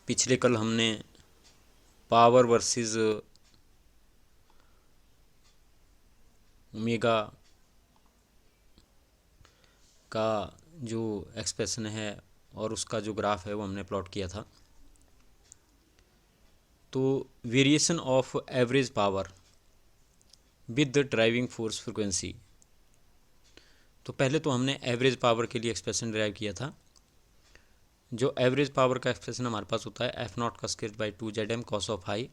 पिछले कल हमने पावर वर्सेस ओमेगा का जो एक्सप्रेशन है और उसका जो ग्राफ है वो हमने प्लॉट किया था। तो variation of average power with the driving force frequency, तो पहले तो हमने एवरेज पावर के लिए एक्सप्रेशन ड्राइव किया था। जो एवरेज पावर का एक्सप्रेशन हमारे पास होता है एफ नॉट का square by 2 ZM cos of I.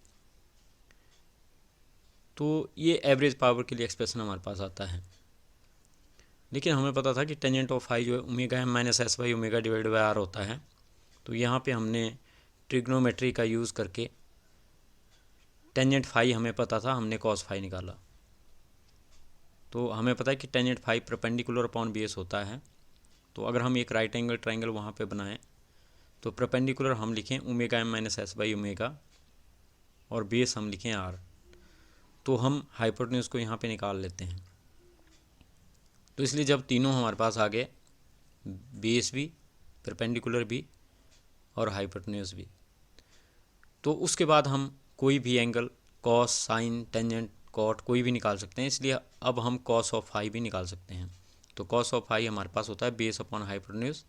तो ये एवरेज पावर के लिए एक्सप्रेशन हमारे पास आता है। लेकिन हमें पता था कि टेंजेंट ऑफ आई जो है omega M minus S by omega divide by r होता है। तो यहाँ पे हमने ट्रिग्नोमेट्री का यूज़ करके टेंजेंट फाई हमें पता था, हमने कॉस फाई निकाला। तो हमें पता है कि tangent phi perpendicular upon base होता है। तो अगर हम एक राइट एंगल ट्रायंगल वहाँ पे बनाएं तो परपेंडिकुलर हम लिखें omega M minus S by omega और बेस हम लिखें आर। तो हम हाइपोटेन्यूज को यहाँ पे निकाल लेते हैं। तो इसलिए जब तीनों हमारे पास आ गए, बेस भी, परपेंडिकुलर भी और हाइपोटेन्यूज भी, तो उसके बाद हम कोई भी angle cos, sine, tangent, cot कोई भी निकाल सकते हैं। इसलिए अब हम कॉस ऑफ फाई भी निकाल सकते हैं। तो कॉस ऑफ फाई हमारे पास होता है बेस अपॉन हाइपोटेन्यूज।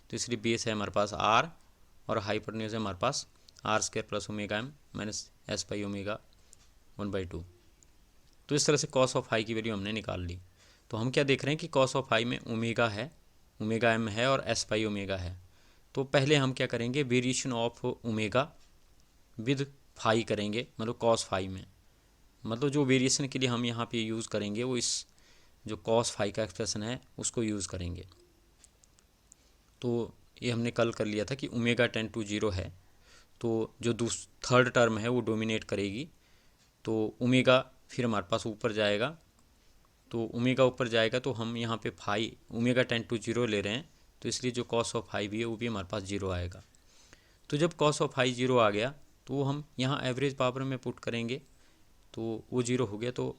तो इसलिए बेस है हमारे पास आर और हाइपोटेन्यूज है हमारे पास R square plus omega M minus S by omega 1/2। तो इस तरह से कॉस ऑफ फाई की वैल्यू हमने निकाल ली। तो हम क्या देख रहे हैं कि कॉस ऑफ फाई में ओमेगा है, ओमेगा एम है और एस बाई ओमेगा है। तो पहले हम क्या करेंगे, variation of omega with phi करेंगे, मतलब कॉस फाई में, मतलब जो वेरिएशन के लिए हम यहाँ पे यूज़ करेंगे वो इस जो कॉस फाई का एक्सप्रेशन है उसको यूज़ करेंगे। तो ये हमने कल कर लिया था कि ओमेगा 10 to 0 है। तो जो थर्ड टर्म है वो डोमिनेट करेगी। तो ओमेगा फिर हमारे पास ऊपर जाएगा। तो ओमेगा ऊपर जाएगा तो हम यहाँ पे फाई ओमेगा 10 to 0 ले रहे हैं। तो इसलिए जो कॉस ऑफ फाई भी है वो भी हमारे पास 0 आएगा। तो जब कॉस ऑफ फाई 0 आ गया तो हम यहाँ एवरेज पावर में पुट करेंगे। तो वो 0 हो गया तो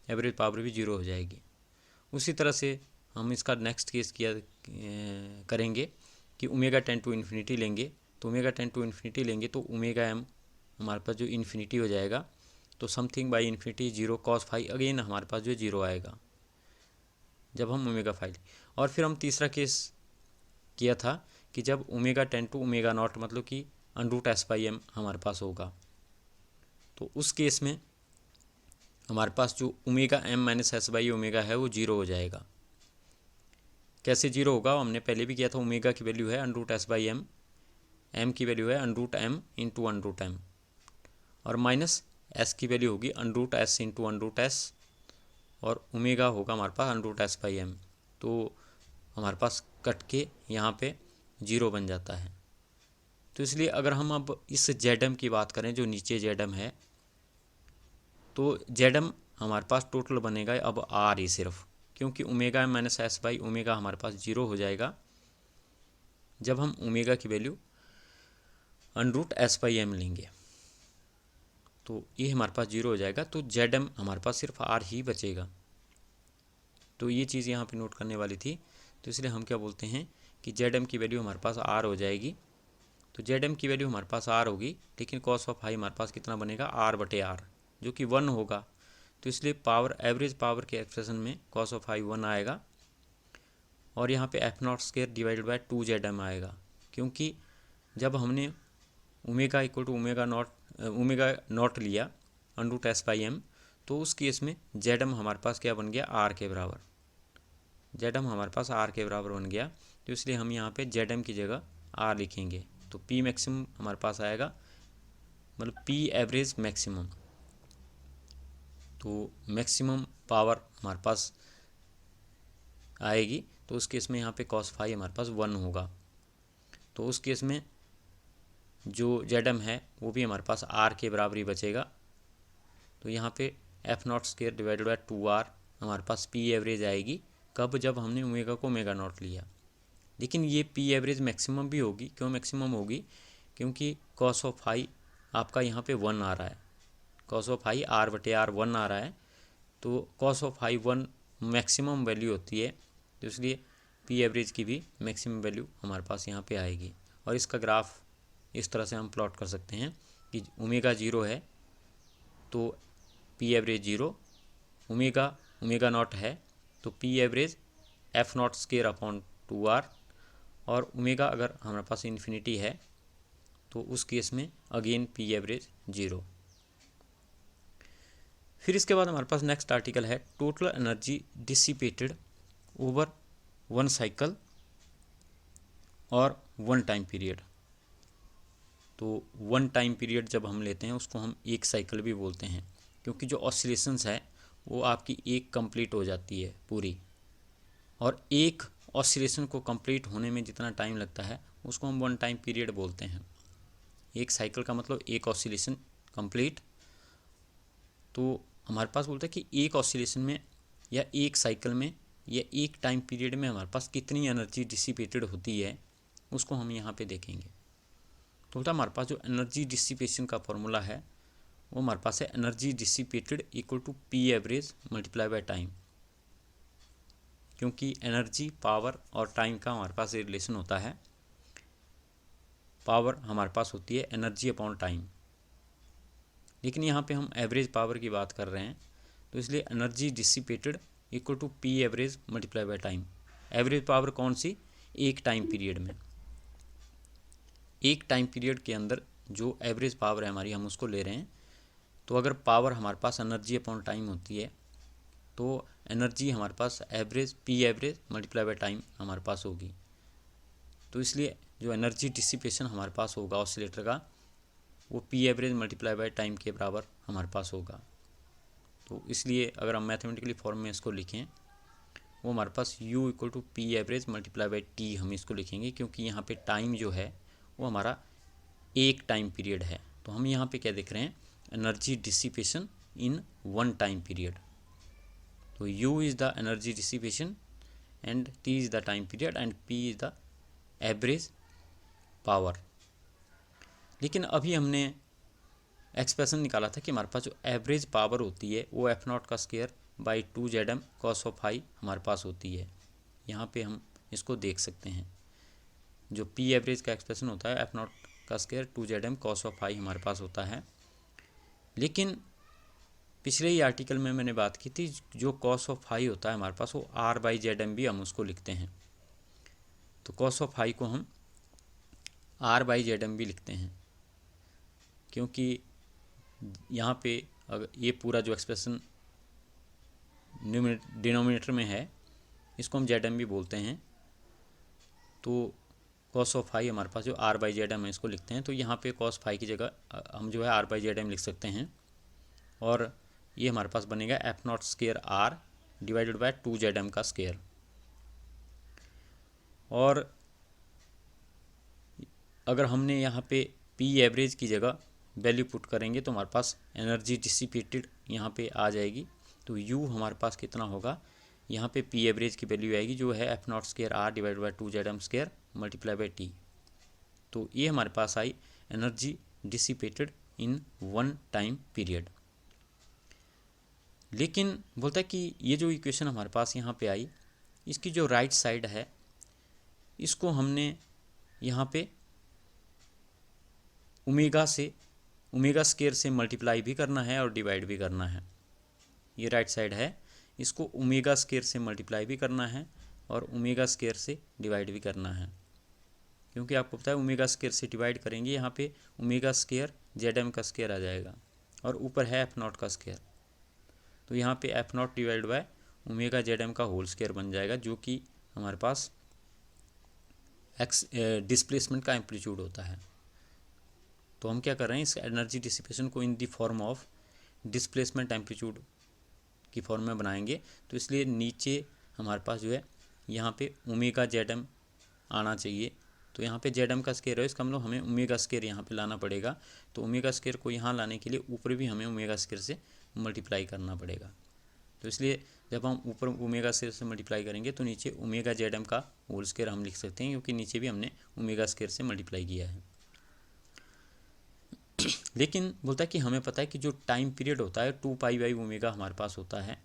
एवरेज पावर भी 0 हो जाएगी। उसी तरह से हम इसका नेक्स्ट केस किया करेंगे कि ओमेगा 10 to ∞ लेंगे। तो ओमेगा 10 to ∞ लेंगे तो ओमेगा एम हमारे पास जो इन्फिनिटी हो जाएगा। तो something by infinity 0 cos phi again हमारे पास जो 0 आएगा जब हम ओमेगा फाई। और फिर हम तीसरा केस किया था कि जब ओमेगा 10 to ∞, मतलब कि √s/m हमारे पास होगा। तो उस केस में हमारे पास जो omega M minus S by omega है वो 0 हो जाएगा। कैसे 0 होगा, हमने पहले भी किया था। ओमेगा की वैल्यू है √s/m, एम की वैल्यू है √m इंटू √m और माइनस एस की वैल्यू होगी √s इंटू √s और ओमेगा होगा हमारे पास √s/m। तो हमारे पास कट के यहाँ पे 0 बन जाता है। तो इसलिए अगर हम अब इस जेडम की बात करें जो नीचे जेडम है, तो जेडम हमारे पास टोटल बनेगा अब आर ही सिर्फ, क्योंकि omega M minus S by omega हमारे पास 0 हो जाएगा जब हम ओमेगा की वैल्यू √s/m लेंगे। तो ये हमारे पास 0 हो जाएगा। तो जेडम हमारे पास सिर्फ आर ही बचेगा। तो ये चीज़ यहाँ पे नोट करने वाली थी। तो इसलिए हम क्या बोलते हैं कि जेडम की वैल्यू हमारे पास आर हो जाएगी। तो जेडम की वैल्यू हमारे पास आर होगी, लेकिन कॉस ऑफ फाई हमारे पास कितना बनेगा, r/r, जो कि 1 होगा। तो इसलिए पावर, एवरेज पावर के एक्सप्रेशन में कॉस ऑफ फाई 1 आएगा और यहाँ पे f naught square divided by 2 ZM आएगा, क्योंकि जब हमने omega equal to omega naught लिया √s/m, तो उस केस में जेडम हमारे पास क्या बन गया, आर के बराबर। जेडम हमारे पास आर के बराबर बन गया। तो इसलिए हम यहाँ पे जेडम की जगह आर लिखेंगे। तो पी मैक्सिमम हमारे पास आएगा, मतलब पी एवरेज मैक्सिमम। तो मैक्सिमम पावर हमारे पास आएगी। तो उस केस में यहाँ पे कॉस फाई हमारे पास 1 होगा। तो उस केस में जो जेडम है वो भी हमारे पास आर के बराबर ही बचेगा। तो यहाँ पे f naught square divided bye 2r हमारे पास पी एवरेज आएगी। कब, जब हमने ओमेगा को ओमेगा नॉट लिया। लेकिन ये पी एवरेज मैक्सिमम भी होगी। क्यों मैक्सिमम होगी, क्योंकि कॉस ऑफ फाई आपका यहाँ पे 1 आ रहा है। कॉस ऑफ फाई r/r 1 आ रहा है। तो cos of phi 1 maximum value होती है। तो इसलिए पी एवरेज की भी मैक्सिमम वैल्यू हमारे पास यहाँ पे आएगी। और इसका ग्राफ इस तरह से हम प्लॉट कर सकते हैं कि ओमेगा 0 है तो पी एवरेज 0, ओमेगा नॉट है तो P average F not square upon 2r, और ओमेगा अगर हमारे पास इन्फिनिटी है तो उस केस में अगेन पी एवरेज 0। फिर इसके बाद हमारे पास नेक्स्ट आर्टिकल है total energy dissipated over one cycle और वन टाइम पीरियड। तो वन टाइम पीरियड जब हम लेते हैं उसको हम एक साइकिल भी बोलते हैं, क्योंकि जो ऑसिलेशंस है वो आपकी एक कंप्लीट हो जाती है पूरी, और एक ऑसिलेशन को कंप्लीट होने में जितना टाइम लगता है उसको हम वन टाइम पीरियड बोलते हैं। एक साइकिल का मतलब एक ऑसिलेशन कंप्लीट। तो हमारे पास बोलता है कि एक ऑसिलेशन में या एक साइकिल में या एक टाइम पीरियड में हमारे पास कितनी एनर्जी डिसिपेटेड होती है उसको हम यहाँ पे देखेंगे। तो बोलता हमारे पास जो एनर्जी डिसिपेशन का फॉर्मूला है वो हमारे पास है energy dissipated equal to p average multiply by time, क्योंकि एनर्जी, पावर और टाइम का हमारे पास ये रिलेशन होता है। पावर हमारे पास होती है एनर्जी अपॉन टाइम, लेकिन यहाँ पे हम एवरेज पावर की बात कर रहे हैं तो इसलिए energy dissipated equal to p average multiply by time. Average power कौन सी? एक टाइम पीरियड में, एक टाइम पीरियड के अंदर जो एवरेज पावर है हमारी हम उसको ले रहे हैं। तो अगर पावर हमारे पास एनर्जी अपॉन टाइम होती है तो एनर्जी हमारे पास average P average multiply by time हमारे पास होगी। तो इसलिए जो एनर्जी डिसिपेशन हमारे पास होगा ऑसिलेटर का वो P average multiply by time के बराबर हमारे पास होगा। तो इसलिए अगर हम मैथमेटिकली फॉर्म में इसको लिखें वो हमारे पास u equal to p average multiply by t हम इसको लिखेंगे, क्योंकि यहाँ पे टाइम जो है वो हमारा एक टाइम पीरियड है। तो हम यहाँ पे क्या देख रहे हैं? Energy dissipation in one time period. तो u is the energy dissipation and t is the time period and p is the average power. लेकिन अभी हमने एक्सप्रेशन निकाला था कि हमारे पास जो एवरेज पावर होती है वो एफ नॉट का square by 2 ZM cos of I हमारे पास होती है। यहाँ पे हम इसको देख सकते हैं, जो पी एवरेज का एक्सप्रेशन होता है एफ नॉट का square 2 ZM cos of I हमारे पास होता है। लेकिन पिछले ही आर्टिकल में मैंने बात की थी जो कॉस ऑफ आई होता है हमारे पास वो आर बाई ZM भी हम उसको लिखते हैं। तो कॉस ऑफ आई को हम आर बाई ZM भी लिखते हैं, क्योंकि यहाँ पे अगर ये पूरा जो एक्सप्रेशन डिनोमिनेटर में है इसको हम ZM भी बोलते हैं। तो कॉस ऑफ फाई हमारे पास जो आर बाई ZM है इसको लिखते हैं। तो यहाँ पे कॉस फाई की जगह हम जो है आर बाई ZM लिख सकते हैं, और ये हमारे पास बनेगा F not square r divided by 2 ZM का स्केयर। और अगर हमने यहाँ पे पी एवरेज की जगह वैल्यू पुट करेंगे तो हमारे पास एनर्जी डिसिपेटेड यहाँ पे आ जाएगी। तो u हमारे पास कितना होगा? यहाँ पे पी एवरेज की वैल्यू आएगी जो है F not square R divide by 2 ZM square multiply by T. तो ये हमारे पास I energy dissipated in one time period. लेकिन बोलता है कि ये जो इक्वेशन हमारे पास यहाँ पे आई इसकी जो राइट साइड है इसको हमने यहाँ पे ओमेगा स्केयर से मल्टीप्लाई भी करना है और डिवाइड भी करना है। ये राइट साइड है, इसको ओमेगा स्केयर से मल्टीप्लाई भी करना है और ओमेगा स्केयर से डिवाइड भी करना है, क्योंकि आपको पता है ओमेगा स्केयर से डिवाइड करेंगे यहाँ पे ओमेगा स्केयर ZM का स्केयर आ जाएगा और ऊपर है एफ नॉट का स्केयर। तो यहाँ पे f not divide by omega ZM का होल स्केयर बन जाएगा, जो कि हमारे पास डिस्प्लेसमेंट का एम्पलीट्यूड होता है। तो हम क्या कर रहे हैं, इस एनर्जी डिसिपेशन को in the form of displacement amplitude की फॉर्म में बनाएंगे। तो इसलिए नीचे हमारे पास जो है यहाँ पे ओमेगा ZM आना चाहिए। तो यहाँ पे ZM का स्केयर है, इसका मतलब हमें ओमेगा स्केयर यहाँ पे लाना पड़ेगा। तो ओमेगा स्केयर को यहाँ लाने के लिए ऊपर भी हमें ओमेगा स्केयर से मल्टीप्लाई करना पड़ेगा। तो इसलिए जब हम ऊपर ओमेगा स्केयर से मल्टीप्लाई करेंगे तो नीचे ओमेगा ZM का होल स्केयर हम लिख सकते हैं, क्योंकि नीचे भी हमने ओमेगा स्केयर से मल्टीप्लाई किया है। लेकिन बोलता है कि हमें पता है कि जो टाइम पीरियड होता है 2 पाई बाई ओमेगा हमारे पास होता है,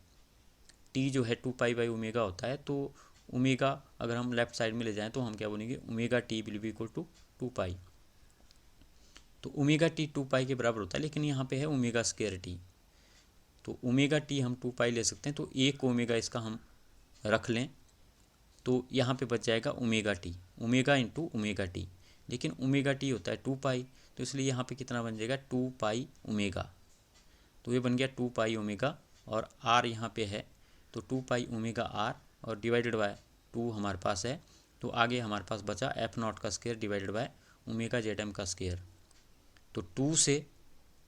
टी जो है 2 पाई बाई ओमेगा होता है। तो ओमेगा अगर हम लेफ्ट साइड में ले जाएं तो हम क्या बोलेंगे, omega t will be equal to 2 pi. तो ओमेगा टी 2 पाई के बराबर होता है, लेकिन यहाँ पे है ओमेगा स्क्वायर टी, तो ओमेगा टी हम 2 पाई ले सकते हैं, तो एक ओमेगा इसका हम रख लें, तो यहाँ पे बच जाएगा omega T, omega into omega T, लेकिन ओमेगा टी होता है 2 पाई, तो इसलिए यहाँ पे कितना बन जाएगा 2 पाई ओमेगा, तो ये बन गया 2 पाई ओमेगा, और आर यहाँ पे है तो 2 पाई ओमेगा आर और डिवाइडेड बाय 2 हमारे पास है, तो आगे हमारे पास बचा एफ नॉट का square divided by omega Z M का स्क्वायर, तो 2 से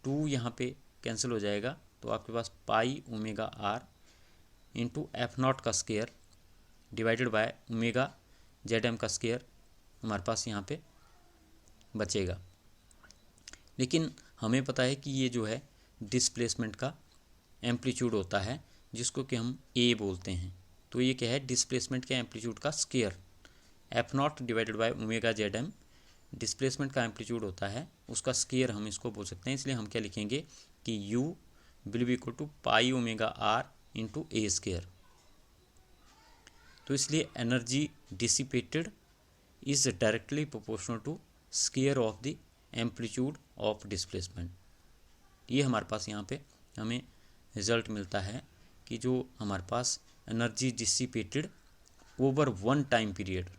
2 यहाँ पे कैंसिल हो जाएगा, तो आपके पास pi omega are into F not का square divided by omega Z M का स्क्वायर हमारे पास यहाँ पे बचेगा। लेकिन हमें पता है कि ये जो है डिस्प्लेसमेंट का एम्पलीट्यूड होता है, जिसको कि हम ए बोलते हैं, तो ये क्या है डिस्प्लेसमेंट के एम्पलीट्यूड का square, f naught divided by omega Z m displacement का एम्पलीट्यूड होता है, उसका स्क्वायर हम इसको बोल सकते हैं, इसलिए हम क्या लिखेंगे कि u will be equal to pi omega are into a square, तो इसलिए energy dissipated is directly proportional to square of the amplitude of displacement. ये हमारे पास यहाँ पे हमें रिजल्ट मिलता है कि जो हमारे पास energy dissipated over one time period,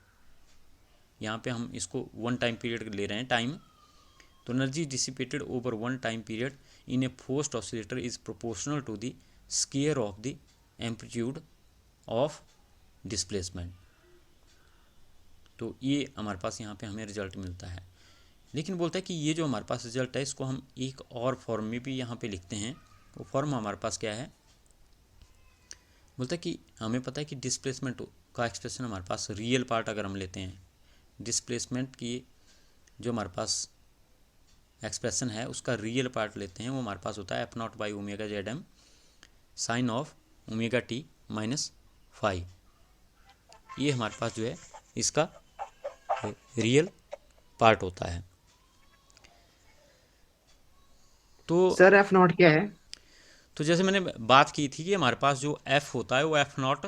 यहाँ पे हम इसको वन टाइम पीरियड ले रहे हैं टाइम, तो energy dissipated over one time period in a forced oscillator is proportional to the square of the amplitude of displacement. तो ये हमारे पास यहाँ पे हमें रिजल्ट मिलता है। लेकिन बोलता है कि ये जो हमारे पास रिजल्ट है इसको हम एक और फॉर्म में भी यहाँ पे लिखते हैं, वो फॉर्म हमारे पास क्या है, बोलता है कि हमें पता है कि डिस्प्लेसमेंट का एक्सप्रेशन हमारे पास रियल पार्ट अगर हम लेते हैं, डिस्प्लेसमेंट की जो हमारे पास एक्सप्रेशन है उसका रियल पार्ट लेते हैं, वो हमारे पास होता है F not by omega Z m sine of omega T minus five, ये हमारे पास जो है इसका रियल पार्ट होता है। तो सर एफ नॉट क्या है? तो जैसे मैंने बात की थी कि हमारे पास जो एफ होता है वो एफ नॉट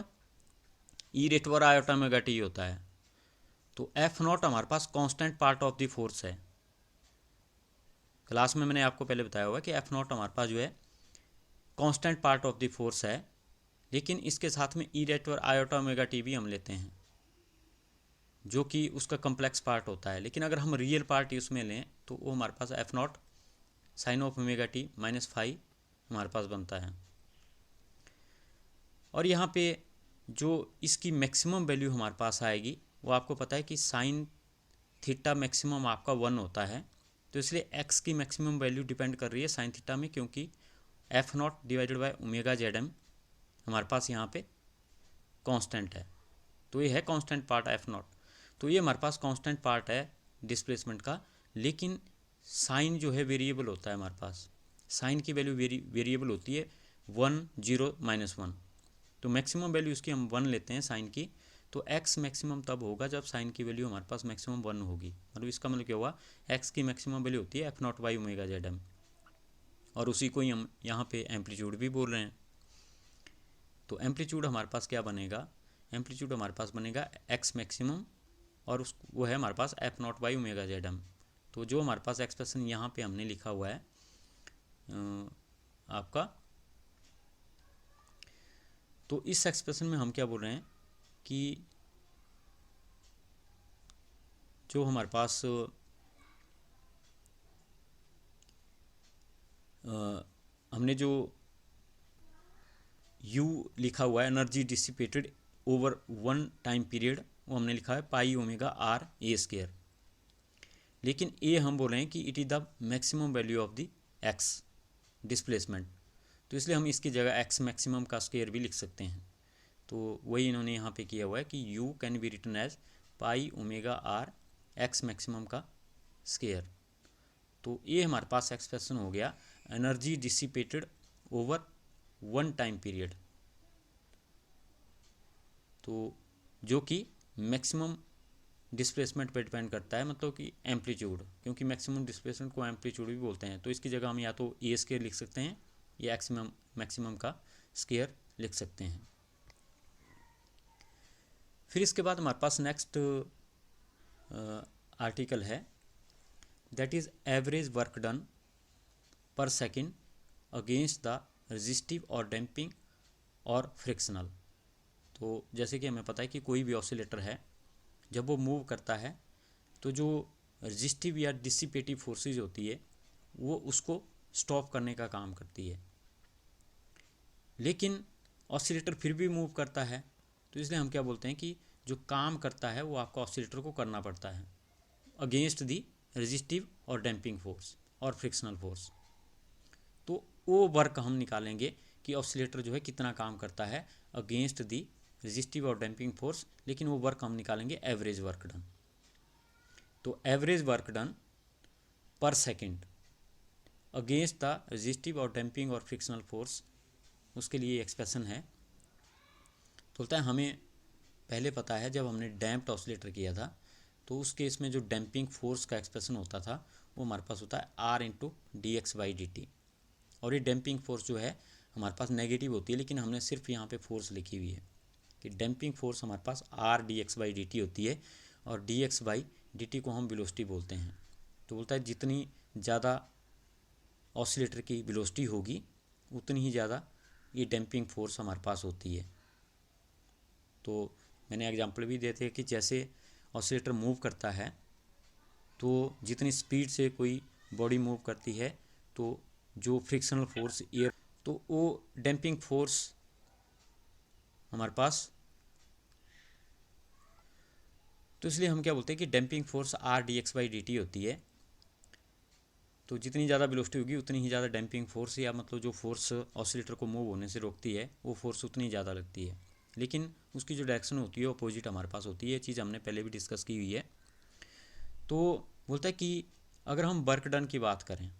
ई रेटवर आयोटा ओमेगा टी होता है, तो एफ नॉट हमारे पास constant part of the force है। क्लास में मैंने आपको पहले बताया हुआ कि एफ नॉट हमारे पास जो है constant part of the force है, लेकिन इसके साथ में ई रेटवर आयोटा ओमेगा टी भी हम लेते हैं जो कि उसका कम्प्लेक्स पार्ट होता है, लेकिन अगर हम रियल पार्ट उसमें लें तो वो हमारे पास F not sine of omega T minus five हमारे पास बनता है। और यहाँ पे जो इसकी मैक्सिमम वैल्यू हमारे पास आएगी वो आपको पता है कि साइन थीटा मैक्सिमम आपका 1 होता है, तो इसलिए एक्स की मैक्सिमम वैल्यू डिपेंड कर रही है साइन थीटा में, क्योंकि f naught divided by omega Z m हमारे पास यहाँ पे कांस्टेंट है, तो ये है कांस्टेंट पार्ट एफ नॉट, तो ये हमारे पास कांस्टेंट पार्ट है डिस्प्लेसमेंट का। लेकिन साइन जो है वेरिएबल होता है हमारे पास, साइन की वैल्यू वेरिएबल होती है 1 0 -1, तो मैक्सिमम वैल्यू इसकी हम 1 लेते हैं साइन की, तो एक्स मैक्सिमम तब होगा जब साइन की वैल्यू हमारे पास मैक्सिमम 1 होगी, मतलब इसका मतलब क्या हुआ एक्स की मैक्सिमम वैल्यू होती है F not by omega Z m, और उसी को ही हम यहाँ पे एम्पलीट्यूड भी बोल रहे हैं। तो एम्पलीट्यूड हमारे पास क्या बनेगा, एम्पलीट्यूड हमारे पास बनेगा एक्स मैक्सिमम और उस वो है हमारे पास F not by omega Z M. तो जो हमारे पास एक्सप्रेशन यहाँ पे हमने लिखा हुआ है आपका, तो इस एक्सप्रेशन में हम क्या बोल रहे हैं कि जो हमारे पास हमने जो U लिखा हुआ है energy dissipated over one time period, वो हमने लिखा है pi omega r a square, लेकिन ए हम बोल रहे हैं कि it is the maximum value of the x displacement, तो इसलिए हम इसकी जगह एक्स मैक्सिमम का स्क्वायर भी लिख सकते हैं। तो वही इन्होंने यहाँ पे किया हुआ है कि U can be written as pi omega r x maximum का स्क्वायर। तो ये हमारे पास एक्सप्रेशन हो गया energy dissipated over one time period, तो जो कि मैक्सिमम डिस्प्लेसमेंट पे डिपेंड करता है, मतलब कि एम्पलीट्यूड, क्योंकि मैक्सिमम डिस्प्लेसमेंट को एम्पलीट्यूड भी बोलते हैं, तो इसकी जगह हम या तो ए स्क्वायर लिख सकते हैं या एक्स मैक्सिमम का स्क्वायर लिख सकते हैं। फिर इसके बाद हमारे पास नेक्स्ट आर्टिकल है that is average work done पर सेकेंड अगेंस्ट द रेजिस्टिव और डैम्पिंग और फ्रिक्शनल। तो जैसे कि हमें पता है कि कोई भी ऑसिलेटर है जब वो मूव करता है तो जो रेजिस्टिव या डिसिपेटिव फोर्सेज होती है वो उसको स्टॉप करने का काम करती है, लेकिन ऑसिलेटर फिर भी मूव करता है, तो इसलिए हम क्या बोलते हैं कि जो काम करता है वो आपको ऑसिलेटर को करना पड़ता है अगेंस्ट दी रेजिस्टिव और डैम्पिंग फोर्स और फ्रिक्शनल फोर्स। तो वो वर्क हम निकालेंगे कि ऑसिलेटर जो है कितना काम करता है अगेंस्ट दी रेजिस्टिव और डैम्पिंग फोर्स, लेकिन वो वर्क हम निकालेंगे एवरेज वर्क डन। तो एवरेज वर्क डन पर सेकेंड अगेंस्ट द रेजिस्टिव और डैम्पिंग और फ्रिक्शनल फोर्स, उसके लिए एक्सप्रेशन है। तो बोलता है हमें पहले पता है जब हमने डैम्प्ड ऑसिलेटर किया था तो उस केस में जो डैम्पिंग फोर्स का एक्सप्रेशन होता था वो हमारे पास होता है r into D x by D t. और ये डैम्पिंग फोर्स जो है हमारे पास नेगेटिव होती है, लेकिन हमने सिर्फ यहाँ पे फोर्स लिखी हुई है कि डैम्पिंग फोर्स हमारे पास R D x by D T होती है और D x by D T को हम वेलोसिटी बोलते हैं। तो बोलता है जितनी ज़्यादा ऑसिलेटर की वेलोसिटी होगी उतनी ही ज़्यादा ये डैम्पिंग फोर्स हमारे पास होती है। तो मैंने एग्जांपल भी देते हैं कि जैसे ऑसिलेटर मूव करता है तो जितनी स्पीड से कोई बॉडी मूव करती है तो जो फ्रिक्शनल फोर्स एयर, तो वो डैम्पिंग फोर्स हमारे पास, तो इसलिए हम क्या बोलते हैं कि damping force are D x by D T होती है। तो जितनी ज़्यादा वेलोसिटी होगी उतनी ही ज़्यादा डैम्पिंग फोर्स या मतलब जो फोर्स ऑसिलेटर को मूव होने से रोकती है वो फोर्स उतनी ज़्यादा लगती है, लेकिन उसकी जो डायरेक्शन होती है अपोजिट हमारे पास होती है। ये चीज़ हमने पहले भी डिस्कस की हुई है। तो बोलता है कि अगर हम वर्क डन की बात करें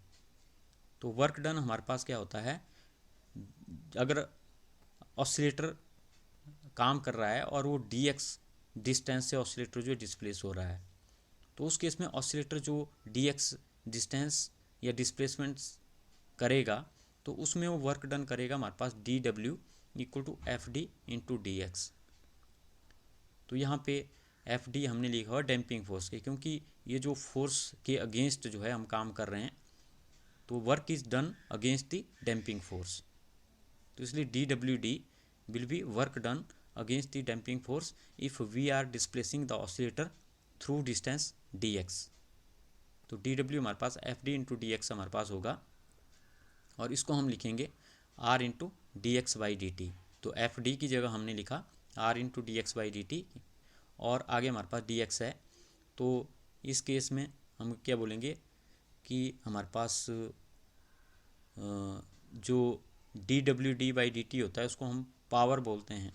तो वर्क डन हमारे पास क्या होता है, अगर ऑसिलेटर काम कर रहा है और वो डी एक्स डिस्टेंस से ऑसिलेटर जो डिस्प्लेस हो रहा है, तो उस केस में ऑसिलेटर जो डी एक्स डिस्टेंस या डिस्प्लेसमेंट करेगा तो उसमें वो वर्क डन करेगा हमारे पास D W equal to F D into D X. तो यहाँ पे एफ डी हमने लिखा हुआ डैम्पिंग फोर्स के, क्योंकि ये जो फोर्स के अगेंस्ट जो है हम काम कर रहे हैं तो work is done against the damping force. तो इसलिए D W D will be work done against the damping force if we are displacing the oscillator through distance D X. तो डी डब्ल्यू हमारे पास F D into D X हमारे पास होगा और इसको हम लिखेंगे R into D x by D T. तो एफ डी की जगह हमने लिखा R into D x by D t और आगे हमारे पास डी एक्स है। तो इस केस में हम क्या बोलेंगे कि हमारे पास जो d W d by D t होता है उसको हम पावर बोलते हैं।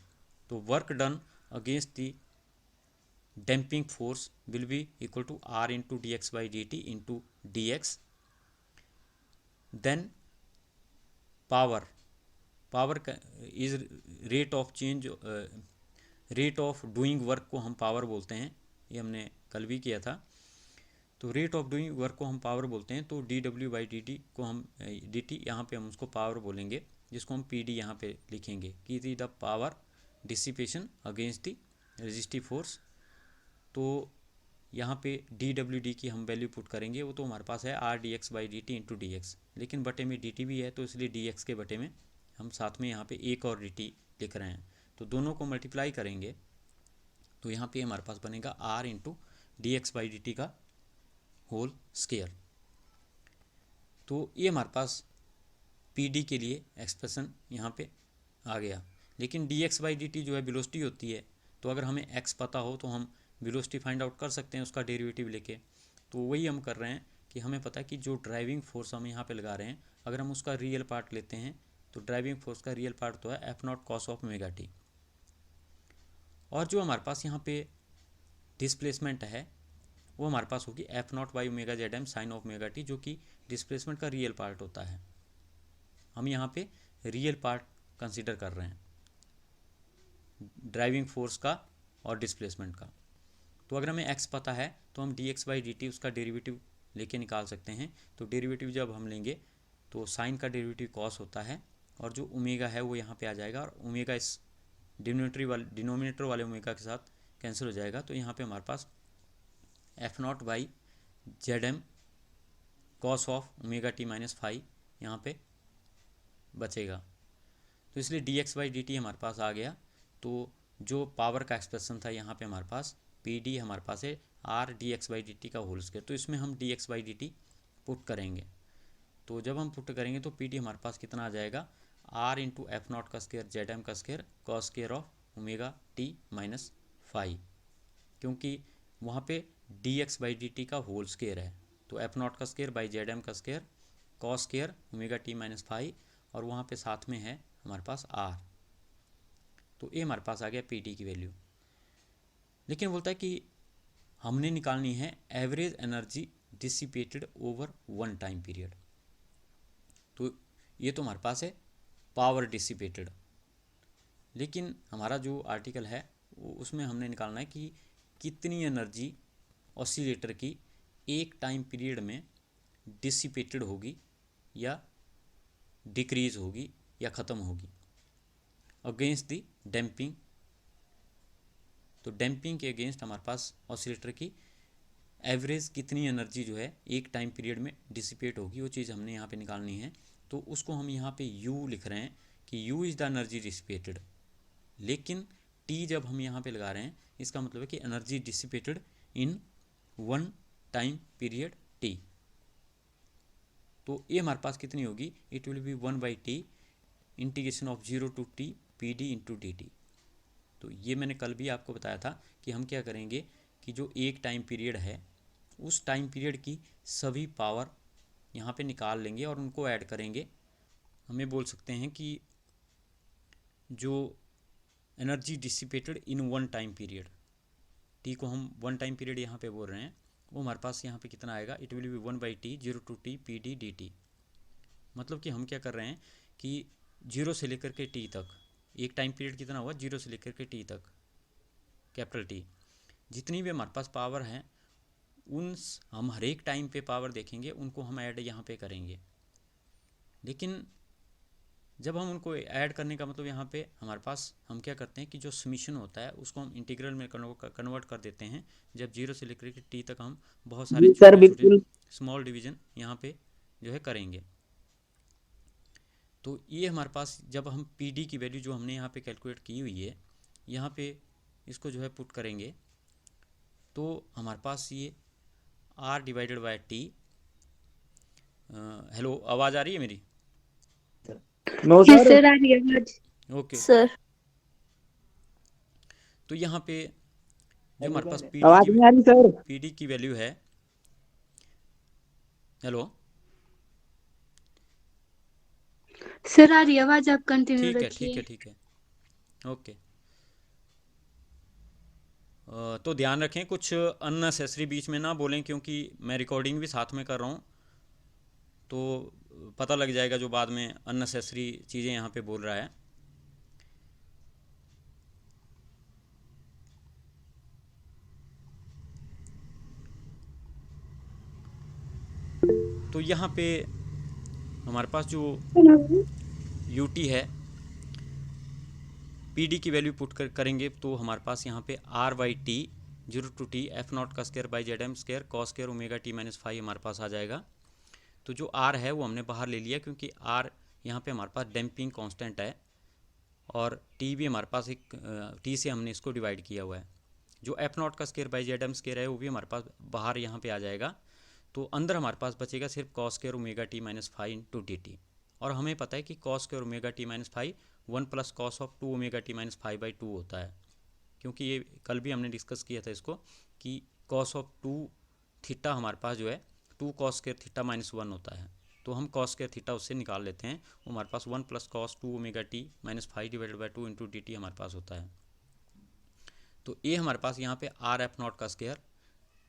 तो work done against the damping force will be equal to r into D x by D t into D x. Then power, power is rate of change, rate of doing work को हम power बोलते हैं, ये हमने कल भी किया था। तो रेट ऑफ डूइंग वर्क को हम पावर बोलते हैं। तो D W by D T को हम डी टी यहाँ पर हम उसको पावर बोलेंगे, जिसको हम पी डी यहाँ पर लिखेंगे कि the power dissipation against the resistive force. तो यहाँ पे डी डब्ल्यू डी की हम वैल्यू पुट करेंगे, वो तो हमारे पास है are D x by D t into D x, लेकिन बटे में डी टी भी है तो इसलिए डी एक्स के बटे में हम साथ में यहाँ पे एक और डी टी लिख रहे हैं। तो दोनों को मल्टीप्लाई करेंगे तो यहाँ पे हमारे पास बनेगा r into D x by D t का होल स्केयर। तो ये हमारे पास पी डी के लिए एक्सप्रेशन यहाँ पे आ गया। लेकिन D x by D T जो है वेलोसिटी होती है, तो अगर हमें एक्स पता हो तो हम वेलोसिटी फाइंड आउट कर सकते हैं उसका डेरिवेटिव लेके। तो वही हम कर रहे हैं कि हमें पता है कि जो ड्राइविंग फोर्स हम यहाँ पे लगा रहे हैं अगर हम उसका रियल पार्ट लेते हैं तो ड्राइविंग फोर्स का रियल पार्ट तो है F not cos of omega T, और जो हमारे पास यहाँ पे डिस्प्लेसमेंट है वो हमारे पास होगी f not by omega Z m sine of omega t, जो कि डिस्प्लेसमेंट का रियल पार्ट होता है। हम यहाँ पे रियल पार्ट कंसिडर कर रहे हैं ड्राइविंग फोर्स का और डिस्प्लेसमेंट का। तो अगर हमें x पता है तो हम D x by D T उसका डेरिवेटिव लेके निकाल सकते हैं। तो डेरिवेटिव जब हम लेंगे तो साइन का डेरिवेटिव कॉस होता है और जो ओमेगा है वो यहाँ पे आ जाएगा और ओमेगा इस डिनोमिनेटर वाले ओमेगा के साथ कैंसिल हो जाएगा। तो यहाँ पे हमारे पास F not by Z M cos of omega T minus phi यहाँ पे बचेगा। तो इसलिए D x by D T हमारे पास आ गया। तो जो पावर का एक्सप्रेशन था यहाँ पे हमारे पास पी डी हमारे पास है are D x by D t का होल स्क्वायर। तो इसमें हम D x by D T put करेंगे। तो जब हम पुट करेंगे तो पी डी हमारे पास कितना आ जाएगा, आर इंटू एफ नॉट का स्क्वायर जेड एम का square cos square of omega T minus phi, क्योंकि वहाँ पे d x by D t का होल स्क्वायर है। तो एफ नॉट का स्क्वायर बाई जेड एम का square cos square omega T minus phi, और वहाँ पे साथ में है हमारे पास आर। तो ये हमारे पास आ गया पी टी की वैल्यू। लेकिन बोलता है कि हमने निकालनी है average energy dissipated over one time period. तो ये तो हमारे पास है पावर डिसिपेटेड, लेकिन हमारा जो आर्टिकल है उसमें हमने निकालना है कि कितनी एनर्जी ऑसिलेटर की एक टाइम पीरियड में डिसिपेटेड होगी या डिक्रीज होगी या ख़त्म होगी अगेंस्ट दी डैम्पिंग। तो डैम्पिंग के अगेंस्ट हमारे पास ऑसिलेटर की एवरेज कितनी एनर्जी जो है एक टाइम पीरियड में डिसिपेट होगी, वो चीज़ हमने यहाँ पे निकालनी है। तो उसको हम यहाँ पे U लिख रहे हैं कि U is the energy dissipated, लेकिन T जब हम यहाँ पे लगा रहे हैं इसका मतलब है कि energy dissipated in one time period T। तो ये हमारे पास कितनी होगी, it will be 1/T integration of 0 to T p d into D T. तो ये मैंने कल भी आपको बताया था कि हम क्या करेंगे कि जो एक टाइम पीरियड है उस टाइम पीरियड की सभी पावर यहाँ पे निकाल लेंगे और उनको ऐड करेंगे। हमें बोल सकते हैं कि जो energy dissipated in one time period, T को हम वन टाइम पीरियड यहाँ पे बोल रहे हैं, वो हमारे पास यहाँ पे कितना आएगा, it will be 1/T 0 to T p d d t. मतलब कि हम क्या कर रहे हैं कि 0 से लेकर के T तक एक टाइम पीरियड कितना हुआ, 0 से लेकर के T तक कैपिटल T, जितनी भी हमारे पास पावर हैं उन हम हर एक टाइम पे पावर देखेंगे, उनको हम ऐड यहाँ पे करेंगे। लेकिन जब हम उनको ऐड करने का मतलब यहाँ पे हमारे पास हम क्या करते हैं कि जो समीशन होता है उसको हम इंटीग्रल में कन्वर्ट कर देते हैं। जब 0 से लेकर के T तक हम बहुत सारे छोटे छोटे स्मॉल डिवीज़न यहाँ पे जो है करेंगे। तो ये हमारे पास जब हम पी डी की वैल्यू जो हमने यहाँ पे कैलकुलेट की हुई है यहाँ पे इसको जो है पुट करेंगे तो हमारे पास ये R divided by T। Hello, आवाज़ आ रही है मेरी? नो सर, आ रही है आवाज़। ओके सर तो यहाँ पे जो हमारे पास पी डी की वैल्यू है, हेलो सर आ रही आवाज़, आप कंटिन्यू रखिए। ठीक है ओके। तो ध्यान रखें कुछ अननेसेसरी बीच में ना बोलें, क्योंकि मैं रिकॉर्डिंग भी साथ में कर रहा हूँ तो पता लग जाएगा जो बाद में अननेसेसरी चीज़ें यहाँ पे बोल रहा है। तो यहाँ पे हमारे पास जो यूटी है पी की वैल्यू पुट करेंगे तो हमारे पास यहाँ पे R/T 0 to T F not का square by Z M square cos square omega T minus five हमारे पास आ जाएगा। तो जो R है वो हमने बाहर ले लिया क्योंकि R यहाँ पे हमारे पास डैम्पिंग कांस्टेंट है और T भी हमारे पास एक T से हमने इसको डिवाइड किया हुआ है। जो एफ नॉट का square by Z M square है वो भी हमारे पास बाहर यहाँ पे आ जाएगा। तो अंदर हमारे पास बचेगा सिर्फ cos square omega T minus five into D t, और हमें पता है कि cos square omega T minus five 1 plus cos of 2 omega T minus 5/2 होता है। क्योंकि ये कल भी हमने डिस्कस किया था इसको कि कॉस ऑफ 2 थीटा हमारे पास जो है 2 कॉस स्क्वायर थीटा माइनस 1 होता है। तो हम कॉस स्क्वायर थीटा उससे निकाल लेते हैं, वो हमारे पास 1 plus cos 2 omega T minus 5 divided by 2 into D T हमारे पास होता है। तो ये हमारे पास यहाँ पे आर एफ नॉट का square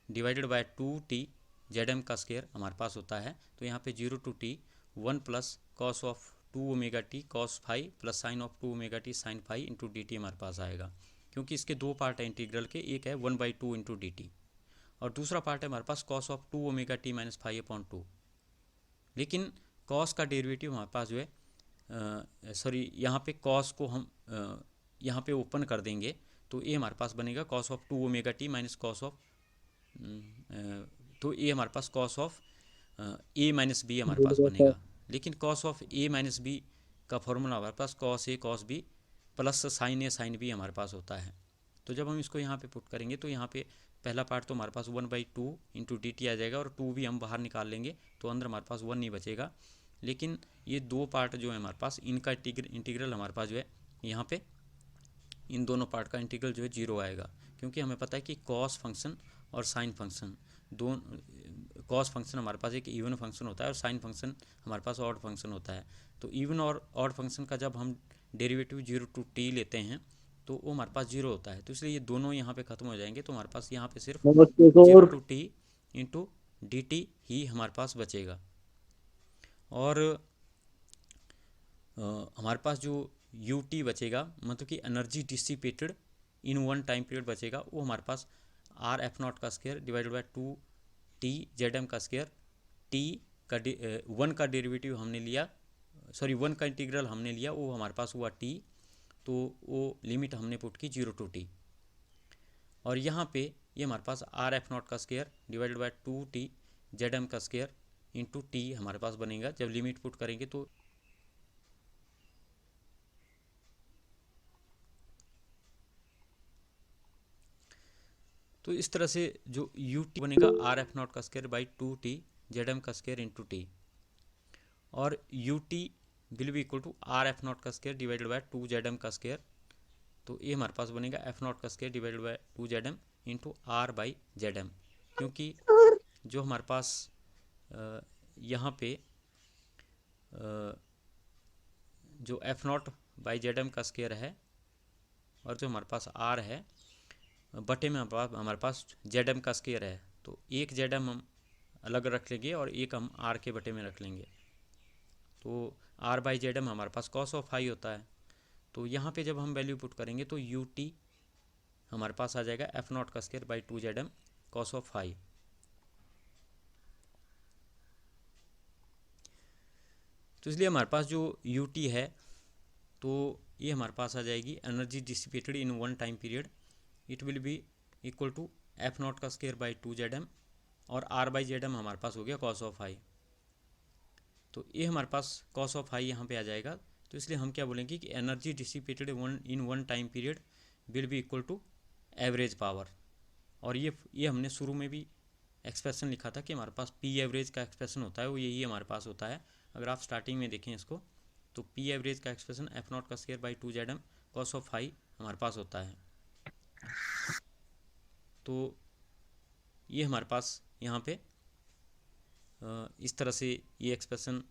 divided by 2T z M का स्क्वायर हमारे पास होता है। तो यहाँ पे 0 to T 1 plus cos of 2 omega t cos 5 plus sine of 2 omega t sine 5 into D T हमारे पास आएगा। क्योंकि इसके दो पार्ट है इंटीग्रल के, एक है 1/2 इंटू डी टी और दूसरा पार्ट है हमारे पास cos of 2 omega T minus 5/2। लेकिन कॉस का डेरिवेटिव हमारे पास जो है सॉरी यहाँ पे कॉस को हम यहाँ पे ओपन कर देंगे तो ये हमारे पास बनेगा cos of 2 omega T minus cos of तो ये हमारे पास cos of A minus B हमारे पास बनेगा। लेकिन cos of A minus B का फॉर्मूला हमारे पास cos A cos B plus sine A sine B हमारे पास होता है। तो जब हम इसको यहाँ पे पुट करेंगे तो यहाँ पे पहला पार्ट तो हमारे पास 1/2 इंटू डी टी आ जाएगा और 2 भी हम बाहर निकाल लेंगे तो अंदर हमारे पास 1 नहीं बचेगा। लेकिन ये दो पार्ट जो है हमारे पास, इनका इंटीग्रल हमारे पास जो है यहाँ पे इन दोनों पार्ट का इंटीग्रल जो है 0 आएगा, क्योंकि हमें पता है कि कॉस फंक्शन और साइन फंक्शन दोनों, कॉस फंक्शन हमारे पास एक इवन फंक्शन होता है और साइन फंक्शन हमारे पास ऑड फंक्शन होता है। तो इवन और ऑड फंक्शन का जब हम डेरिवेटिव 0 टू टी लेते हैं तो वो हमारे पास 0 होता है। तो इसलिए ये दोनों यहाँ पे ख़त्म हो जाएंगे, तो हमारे पास यहाँ पे सिर्फ 0 to T into D T ही हमारे पास बचेगा। और हमारे पास जो यू टी बचेगा, मतलब कि energy dissipated in one time period बचेगा, वो हमारे पास आर एफ नॉट का square divided by 2 T Z M का स्क्वायर, टी का 1 का डेरिवेटिव हमने लिया, सॉरी 1 का इंटीग्रल हमने लिया, वो हमारे पास हुआ टी, तो वो लिमिट हमने पुट की 0 टू टी। और यहाँ पे ये हमारे पास आर एफ नॉट का square divided by 2 T Z M का स्क्वायर इंटू टी हमारे पास बनेगा जब लिमिट पुट करेंगे। तो इस तरह से जो यू टी बनेगा आर एफ नॉट का square by 2 T Z M का स्क्वायर इंटू टी, और U T will be equal to R F not का square divided by 2 Z M का स्क्वायर। तो ये हमारे पास बनेगा एफ नॉट का square divided by 2 Z M into R by Z M, क्योंकि जो हमारे पास यहाँ पे जो F not by Z M का स्क्वायर है और जो हमारे पास आर है बटे में हमारे पास जेड एम का स्क्वायर है, तो एक जेड एम हम अलग रख लेंगे और एक हम आर के बटे में रख लेंगे। तो आर बाई जेड एम हमारे पास कॉस ऑफ आई होता है। तो यहाँ पे जब हम वैल्यू पुट करेंगे तो यू टी हमारे पास आ जाएगा एफ नॉट का square by 2 Z M cos of I. तो इसलिए हमारे पास जो यू टी है तो ये हमारे पास आ जाएगी energy dissipated in one time period, it will be equal to f not का स्क्वायर बाई 2 जेड एम और आर बाई जेड एम हमारे पास हो गया कॉस ऑफ आई। तो ये हमारे पास कॉस ऑफ आई यहाँ पे आ जाएगा। तो इसलिए हम क्या बोलेंगे कि energy dissipated in one time period will be equal to average power. और ये हमने शुरू में भी एक्सप्रेशन लिखा था कि हमारे पास पी एवरेज का एक्सप्रेशन होता है, वो यही हमारे पास होता है। अगर आप स्टार्टिंग में देखें इसको तो पी एवरेज का एक्सप्रेशन एफ नॉट का square by 2 Z M cos of I हमारे पास होता है। तो ये हमारे पास यहाँ पे इस तरह से ये एक्सप्रेशन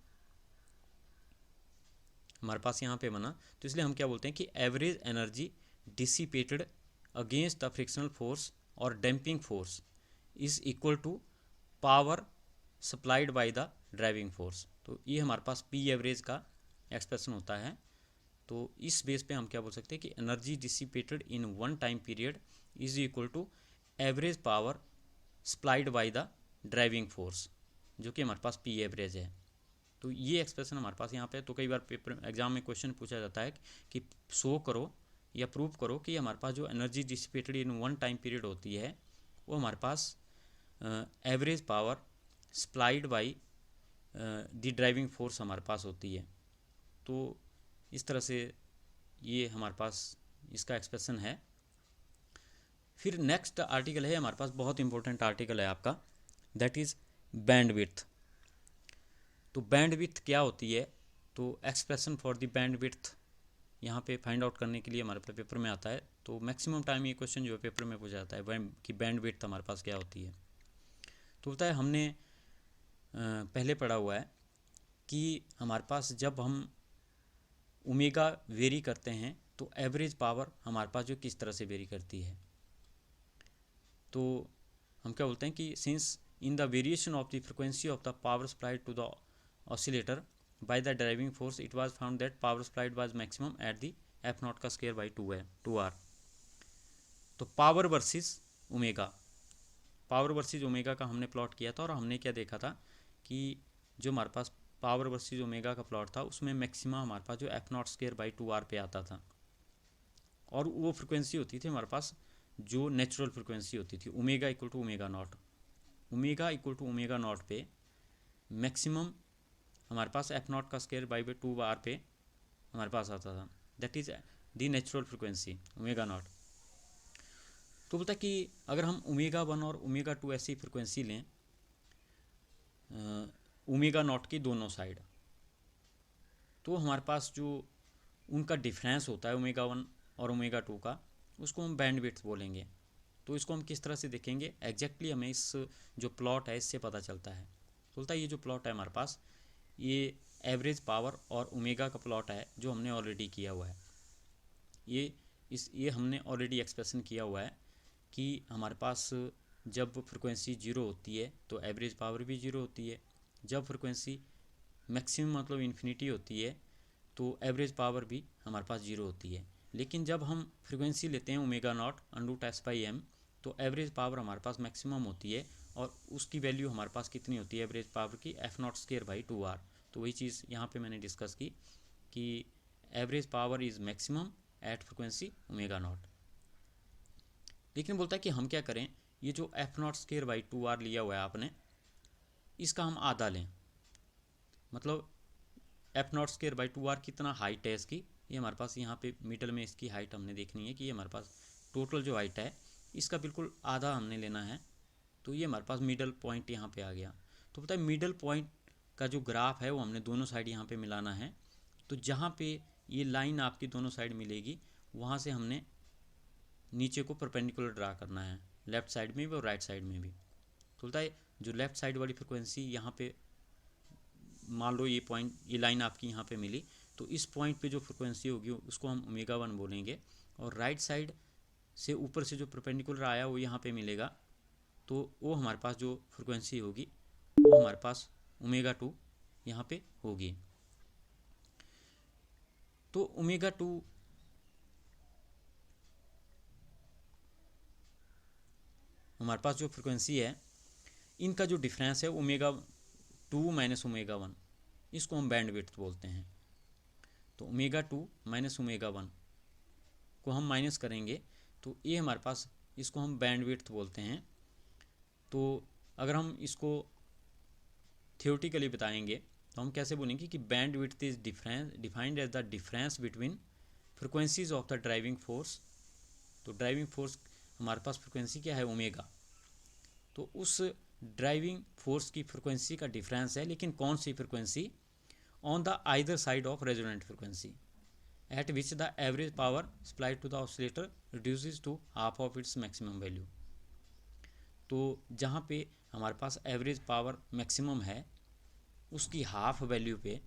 हमारे पास यहाँ पे बना। तो इसलिए हम क्या बोलते हैं कि average energy dissipated against the frictional force और damping force is equal to power supplied by the driving force. तो ये हमारे पास पी एवरेज का एक्सप्रेशन होता है। तो इस बेस पे हम क्या बोल सकते हैं कि energy dissipated in one time period is equal to average power supplied by the driving force, जो कि हमारे पास पी एवरेज है। तो ये एक्सप्रेशन हमारे पास यहाँ पे, तो कई बार पेपर एग्जाम में क्वेश्चन पूछा जाता है कि शो करो या प्रूव करो कि हमारे पास जो energy dissipated in one time period होती है वो हमारे पास average power supplied by the driving force हमारे पास होती है। तो इस तरह से ये हमारे पास इसका एक्सप्रेशन है। फिर नेक्स्ट आर्टिकल है हमारे पास, बहुत इंपॉर्टेंट आर्टिकल है आपका, दैट इज़ बैंडविड्थ। तो बैंडविड्थ क्या होती है, तो एक्सप्रेशन फॉर द बैंडविड्थ यहाँ पे फाइंड आउट करने के लिए हमारे पास पेपर में आता है। तो मैक्सिमम टाइम ये क्वेश्चन जो है पेपर में पूछा जाता है कि बैंडविड्थ हमारे पास क्या होती है। तो होता है, हमने पहले पढ़ा हुआ है कि हमारे पास जब हम ओमेगा वेरी करते हैं तो एवरेज पावर हमारे पास जो किस तरह से वेरी करती है। तो हम क्या बोलते हैं कि since in the variation of the frequency of the power supplied to the oscillator by the driving force it was found that power supplied was maximum at the f naught का square by 2r। तो power versus omega का हमने plot किया था और हमने क्या देखा था कि जो हमारे पास पावर वर्सेस ओमेगा का प्लॉट था उसमें मैक्सिमा हमारे पास जो F naught square by 2r पे आता था, और वो फ्रिक्वेंसी होती थी हमारे पास जो नेचुरल फ्रिक्वेंसी होती थी omega equal to omega naught. Omega equal to omega naught पे मैक्सिमम हमारे पास एफ नॉट का स्केयर बाई 2r पे हमारे पास आता था, that is the natural frequency omega naught. तो बोलता है कि अगर हम ओमेगा 1 और ओमेगा 2 ऐसी फ्रिक्वेंसी लें ओमेगा नॉट की दोनों साइड, तो हमारे पास जो उनका डिफरेंस होता है ओमेगा 1 और ओमेगा 2 का, उसको हम बैंडविड्थ बोलेंगे। तो इसको हम किस तरह से देखेंगे एग्जैक्टली हमें इस जो प्लॉट है इससे पता चलता है। बोलता है ये जो प्लॉट है हमारे पास, ये एवरेज पावर और ओमेगा का प्लॉट है जो हमने ऑलरेडी किया हुआ है। ये हमने ऑलरेडी एक्सप्रेशन किया हुआ है कि हमारे पास जब फ्रिक्वेंसी जीरो होती है तो एवरेज पावर भी जीरो होती है, जब फ्रिक्वेंसी मैक्सिमम मतलब इन्फिनिटी होती है तो एवरेज पावर भी हमारे पास जीरो होती है। लेकिन जब हम फ्रिक्वेंसी लेते हैं ओमेगा नॉट √s/m तो एवरेज पावर हमारे पास मैक्सिमम होती है और उसकी वैल्यू हमारे पास कितनी होती है एवरेज पावर की, f0²/2r। तो वही चीज़ यहाँ पे मैंने डिस्कस की कि average power is maximum at frequency omega naught. लेकिन बोलता है कि हम क्या करें, ये जो f0²/2r लिया हुआ है आपने, इसका हम आधा लें। मतलब f0²/2r कितना हाइट है इसकी, ये हमारे पास यहाँ पे मिडल में इसकी हाइट हमने देखनी है कि ये हमारे पास टोटल जो हाइट है इसका बिल्कुल आधा हमने लेना है। तो ये हमारे पास मिडल पॉइंट यहाँ पे आ गया। तो पता है मिडल पॉइंट का जो ग्राफ है वो हमने दोनों साइड यहाँ पे मिलाना है। तो जहाँ पे ये लाइन आपकी दोनों साइड मिलेगी वहाँ से हमने नीचे को परपेंडिकुलर ड्रा करना है, लेफ़्ट साइड में भी और राइट साइड में भी। तो बोलता है जो लेफ़्ट साइड वाली फ्रिक्वेंसी यहाँ पे मान लो ये पॉइंट, ये लाइन आपकी यहाँ पे मिली, तो इस पॉइंट पे जो फ्रिक्वेंसी होगी उसको हम ओमेगा 1 बोलेंगे, और राइट साइड से ऊपर से जो परपेंडिकुलर आया वो यहाँ पे मिलेगा, तो वो हमारे पास जो फ्रिक्वेंसी होगी वो हमारे पास ओमेगा 2 यहाँ पे होगी। तो ओमेगा 2 हमारे पास जो फ्रिक्वेंसी है इनका जो डिफरेंस है ओमेगा 2 माइनस ओमेगा 1, इसको हम बैंडविड्थ बोलते हैं। तो ओमेगा 2 माइनस ओमेगा 1 को हम माइनस करेंगे तो ये हमारे पास, इसको हम बैंडविड्थ बोलते हैं। तो अगर हम इसको थियोरेटिकली बताएंगे तो हम कैसे बोलेंगे कि bandwidth is defined as the difference between frequencies of the driving force. तो ड्राइविंग फोर्स हमारे पास फ्रिक्वेंसी क्या है ओमेगा, तो उस ड्राइविंग फोर्स की फ्रिक्वेंसी का डिफरेंस है, लेकिन कौन सी frequency, on the either side of resonant frequency at which the average power supplied to the oscillator reduces to half of its maximum value. तो जहाँ पे हमारे पास एवरेज पावर मैक्सिमम है उसकी हाफ वैल्यू पे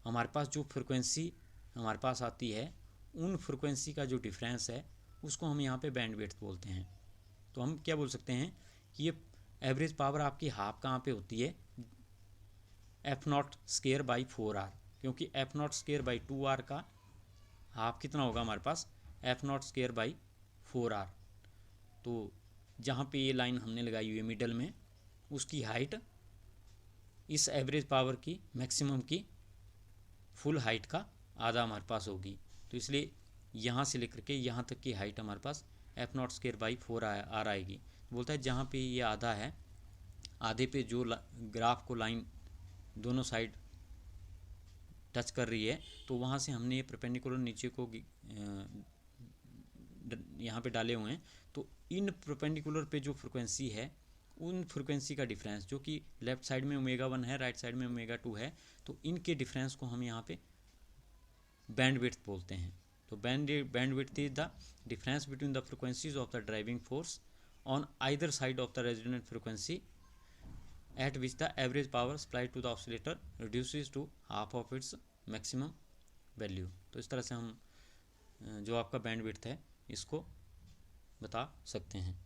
हमारे पास जो फ्रिक्वेंसी हमारे पास आती है उन फ्रिक्वेंसी का जो डिफरेंस है उसको हम यहाँ पे बैंडविड्थ बोलते हैं। तो हम क्या बोल सकते हैं कि ये एवरेज पावर आपकी हाफ कहाँ पे होती है, f0²/4r, क्योंकि f0²/2r का हाफ कितना होगा हमारे पास f0²/4r। तो जहाँ पे ये लाइन हमने लगाई हुई है मिडल में, उसकी हाइट इस एवरेज पावर की मैक्सिमम की फुल हाइट का आधा हमारे पास होगी। तो इसलिए यहाँ से लेकर के यहाँ तक की हाइट हमारे पास f0²/4r आएगी। बोलता है जहाँ पे ये आधा है, आधे पे जो ग्राफ को लाइन दोनों साइड टच कर रही है, तो वहाँ से हमने ये परपेंडिकुलर नीचे को यहाँ पे डाले हुए हैं। तो इन परपेंडिकुलर पे जो फ्रिक्वेंसी है उन फ्रिक्वेंसी का डिफरेंस, जो कि लेफ़्ट साइड में ओमेगा 1 है, राइट साइड में ओमेगा 2 है, तो इनके डिफरेंस को हम यहाँ पे बैंडविड्थ बोलते हैं। तो bandwidth is the difference between the frequencies of the driving force on either side of the resonant frequency at which the average power supplied to the oscillator reduces to half of its maximum value. तो इस तरह से हम जो आपका bandwidth है इसको बता सकते हैं।